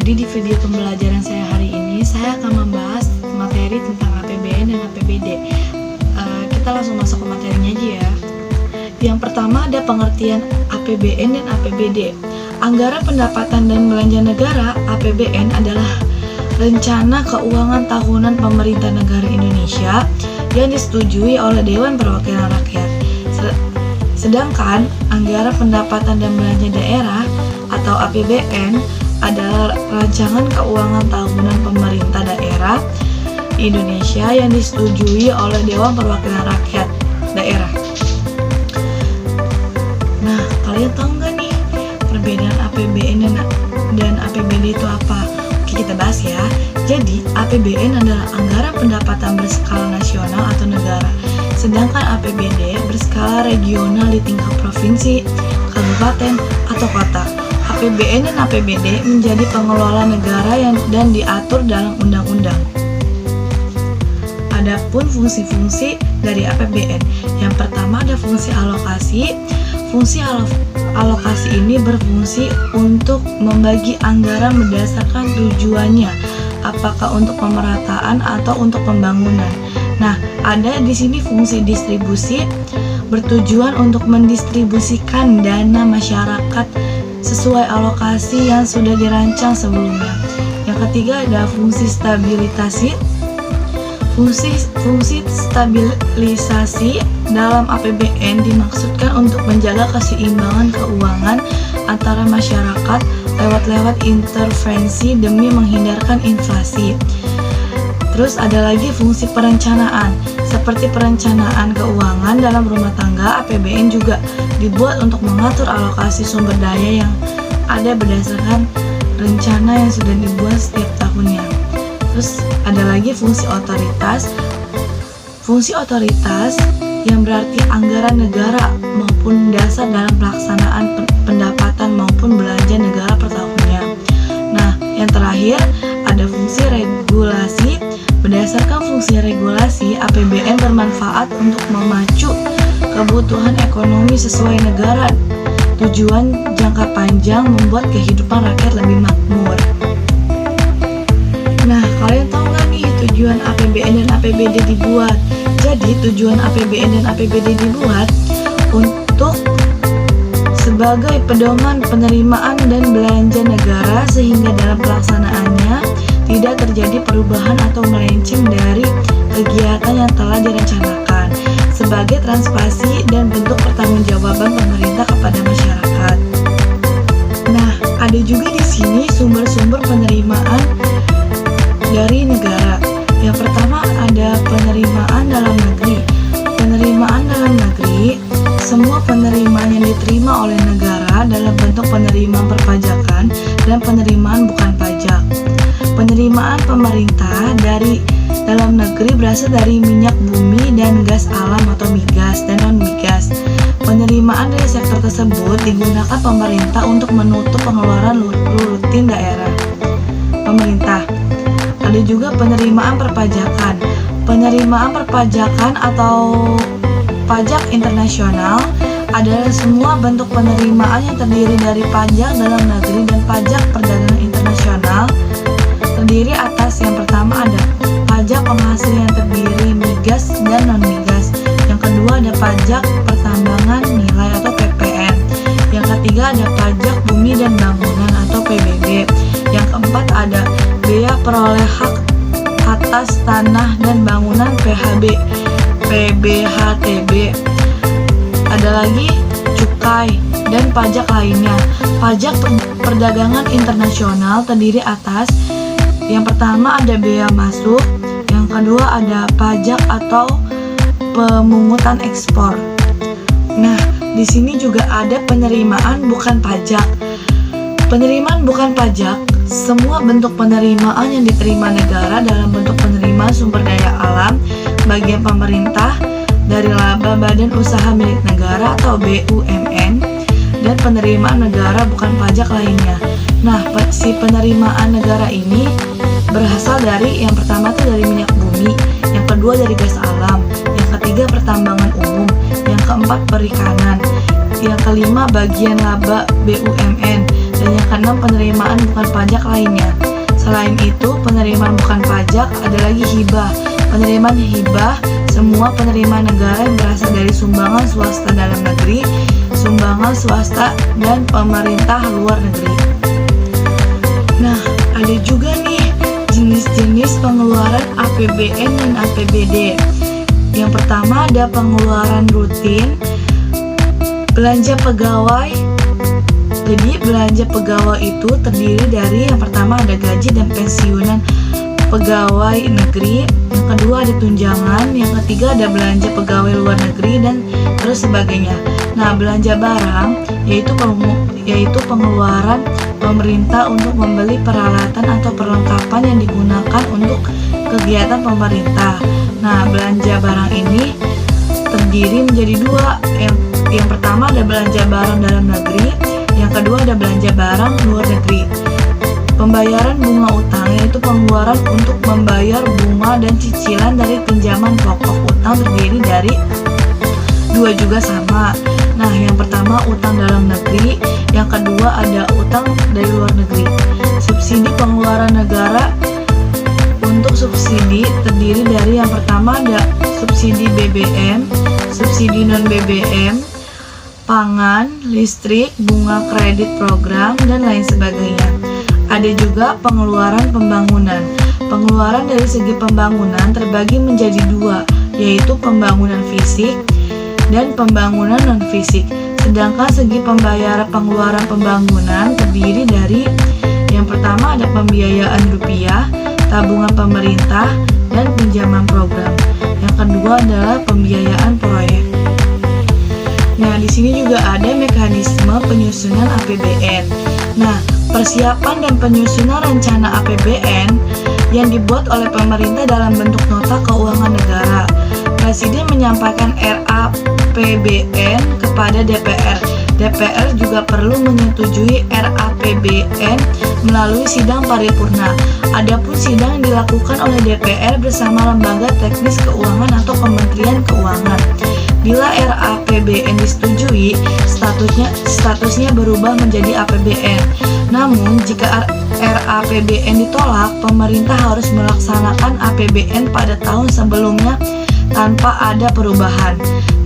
Jadi di video pembelajaran saya hari ini, saya akan membahas materi tentang APBN dan APBD. Kita langsung masuk ke materinya aja ya. Yang pertama ada pengertian APBN dan APBD. Anggaran pendapatan dan belanja negara (APBN) adalah rencana keuangan tahunan pemerintah negara Indonesia yang disetujui oleh Dewan Perwakilan Rakyat. Sedangkan anggaran pendapatan dan belanja daerah atau APBN adalah rancangan keuangan tahunan pemerintah daerah Indonesia yang disetujui oleh Dewan Perwakilan Rakyat daerah. Nah, kalian tahu nggak nih perbedaan APBN dan APBD itu apa? Oke, kita bahas ya. Jadi, APBN adalah anggaran pendapatan berskala nasional atau negara, sedangkan APBD berskala regional di tingkat provinsi, kabupaten, atau kota. APBN dan APBD menjadi pengelola negara dan diatur dalam undang-undang. Adapun fungsi-fungsi dari APBN, yang pertama ada fungsi alokasi. Fungsi alokasi ini berfungsi untuk membagi anggaran berdasarkan tujuannya, apakah untuk pemerataan atau untuk pembangunan. Nah, ada di sini fungsi distribusi, bertujuan untuk mendistribusikan dana masyarakat sesuai alokasi yang sudah dirancang sebelumnya. Yang ketiga ada fungsi stabilisasi. Fungsi stabilisasi dalam APBN dimaksudkan untuk menjaga keseimbangan keuangan antara masyarakat lewat intervensi demi menghindarkan inflasi. Terus ada lagi fungsi perencanaan. Seperti perencanaan keuangan dalam rumah tangga, APBN juga dibuat untuk mengatur alokasi sumber daya yang ada berdasarkan rencana yang sudah dibuat setiap tahunnya. Terus ada lagi fungsi otoritas. Fungsi otoritas yang berarti anggaran negara maupun dasar dalam pelaksanaan pendapatan maupun belanja negara per tahunnya. Nah, yang terakhir ada fungsi regulasi. Berdasarkan fungsi regulasi, APBN bermanfaat untuk memacu kebutuhan ekonomi sesuai negara. Tujuan jangka panjang membuat kehidupan rakyat lebih makmur. Nah, kalian tahu nggak nih tujuan APBN dan APBD dibuat? Jadi, tujuan APBN dan APBD dibuat untuk sebagai pedoman penerimaan dan belanja negara sehingga dalam pelaksanaannya tidak terjadi perubahan atau melenceng dari kegiatan yang telah direncanakan, sebagai transparansi dan bentuk pertanggungjawaban pemerintah kepada masyarakat. Nah, ada juga di sini sumber-sumber penerimaan dari negara. Yang pertama ada penerimaan dalam negeri. Penerimaan dalam negeri, semua penerimaan yang diterima oleh negara dalam bentuk penerimaan perpajakan dan penerimaan bukan pajak. Penerimaan pemerintah dari dalam negeri berasal dari minyak bumi dan gas alam atau migas dan non-migas. Penerimaan dari sektor tersebut digunakan pemerintah untuk menutup pengeluaran rutin daerah pemerintah. Ada juga penerimaan perpajakan. Penerimaan perpajakan atau pajak internasional adalah semua bentuk penerimaan yang terdiri dari pajak dalam negeri dan pajak perdagangan internasional. Terdiri atas yang pertama ada pajak penghasilan yang terdiri migas dan non-migas. Yang kedua ada pajak pertambangan nilai atau PPN. Yang ketiga ada pajak bumi dan bangunan atau PBB. Yang keempat ada bea peroleh hak atas tanah dan bangunan PBHTB. Ada lagi cukai dan pajak lainnya. Pajak perdagangan internasional terdiri atas yang pertama ada bea masuk, yang kedua ada pajak atau pemungutan ekspor. Nah, di sini juga ada penerimaan bukan pajak. Penerimaan bukan pajak, semua bentuk penerimaan yang diterima negara dalam bentuk penerimaan sumber daya alam bagian pemerintah dari laba badan usaha milik negara atau BUMN dan penerimaan negara bukan pajak lainnya. Nah, si penerimaan negara ini berasal dari yang pertama itu dari minyak bumi, yang kedua dari gas alam, yang ketiga pertambangan umum, yang keempat perikanan, yang kelima bagian laba BUMN, dan yang keenam, penerimaan bukan pajak lainnya. Selain itu, penerimaan bukan pajak ada lagi hibah. Penerimaan hibah semua penerimaan negara yang berasal dari sumbangan swasta dalam negeri, sumbangan swasta dan pemerintah luar negeri. Nah, ada juga nih jenis-jenis pengeluaran APBN dan APBD. Yang pertama ada pengeluaran rutin, belanja pegawai. Jadi belanja pegawai itu terdiri dari yang pertama ada gaji dan pensiunan pegawai negeri, yang kedua ada tunjangan, yang ketiga ada belanja pegawai luar negeri dan terus sebagainya. Nah, belanja barang yaitu pengeluaran pemerintah untuk membeli peralatan atau perlengkapan yang digunakan untuk kegiatan pemerintah. Nah, belanja barang ini terdiri menjadi dua. Yang pertama ada belanja barang dalam negeri, yang kedua ada belanja barang luar negeri. Pembayaran bunga utang yaitu pengeluaran untuk membayar bunga dan cicilan dari pinjaman pokok utang terdiri dari dua juga sama. Nah, yang pertama utang dalam negeri, yang kedua ada utang dari luar negeri. Subsidi pengeluaran negara. Untuk subsidi terdiri dari yang pertama ada subsidi BBM, subsidi non BBM, pangan, listrik, bunga kredit program, dan lain sebagainya. Ada juga pengeluaran pembangunan. Pengeluaran dari segi pembangunan terbagi menjadi dua, yaitu pembangunan fisik dan pembangunan non-fisik. Sedangkan segi pembayaran pengeluaran pembangunan terdiri dari yang pertama ada pembiayaan rupiah, tabungan pemerintah, dan pinjaman program. Yang kedua adalah pembiayaan proyek. Nah, di sini juga ada mekanisme penyusunan APBN. Nah, persiapan dan penyusunan rencana APBN yang dibuat oleh pemerintah dalam bentuk nota keuangan negara. Presiden menyampaikan RAPBN kepada DPR. DPR juga perlu menyetujui RAPBN melalui sidang paripurna. Adapun sidang dilakukan oleh DPR bersama lembaga teknis keuangan atau Kementerian Keuangan. Bila RAPBN disetujui, statusnya berubah menjadi APBN. Namun, jika RAPBN ditolak, pemerintah harus melaksanakan APBN pada tahun sebelumnya tanpa ada perubahan.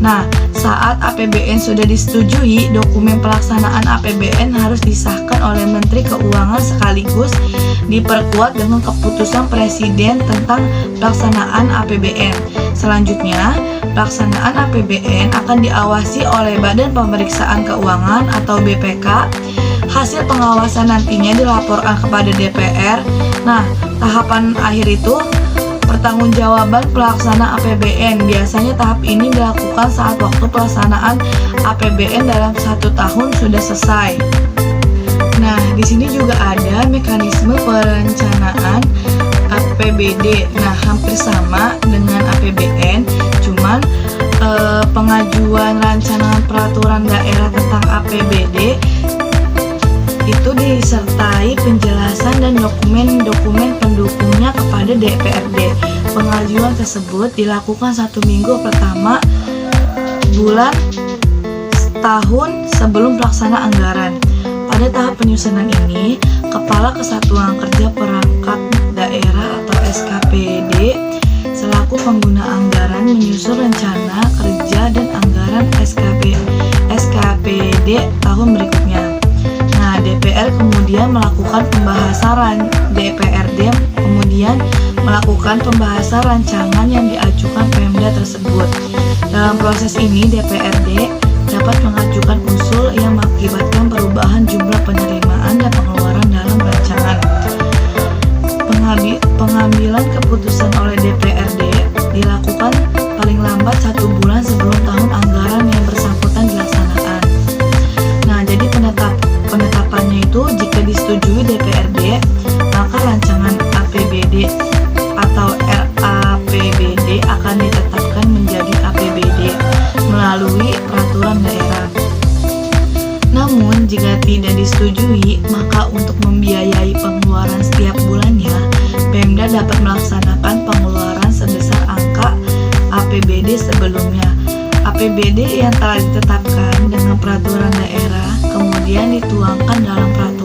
Nah, saat APBN sudah disetujui, dokumen pelaksanaan APBN harus disahkan oleh Menteri Keuangan sekaligus diperkuat dengan keputusan Presiden tentang pelaksanaan APBN. Selanjutnya, pelaksanaan APBN akan diawasi oleh Badan Pemeriksaan Keuangan atau BPK. Hasil pengawasan nantinya dilaporkan kepada DPR. Nah, tahapan akhir itu pertanggungjawaban pelaksana APBN. Biasanya tahap ini dilakukan saat waktu pelaksanaan APBN dalam 1 tahun sudah selesai. Nah, di sini juga ada mekanisme perencanaan APBD. Nah, hampir sama dengan APBN, cuman pengajuan rancangan peraturan daerah tentang APBD itu disertai penjelasan dan dokumen-dokumen pendukungnya kepada DPRD. Pengajuan tersebut dilakukan 1 minggu pertama bulan tahun sebelum pelaksana anggaran. Pada tahap penyusunan ini, Kepala Kesatuan Kerja Perangkat Daerah atau SKPD selaku pengguna anggaran menyusun rencana kerja dan anggaran SKPD tahun berikutnya. Nah, DPR kemudian melakukan pembahasan rancangan yang diajukan Pemda tersebut. Dalam proses ini, DPRD dapat mengajukan usul yang mengakibatkan perubahan jumlah penerimaan dan pengeluaran dalam rancangan. Pengambilan keputusan oleh DPRD dilakukan paling lambat 1 bulan sebelum tahun anggaran yang bersangkutan dilaksanakan. Nah, jadi penetapannya itu jika disetujui DPRD, maka rancangan APBD atau RAPBD akan ditetapkan menjadi APBD melalui peraturan daerah. Namun, jika tidak disetujui, maka untuk membiayai pengeluaran setiap bulannya, Pemda dapat melaksanakan pengeluaran sebesar angka APBD sebelumnya. APBD yang telah ditetapkan dengan peraturan daerah kemudian dituangkan dalam peraturan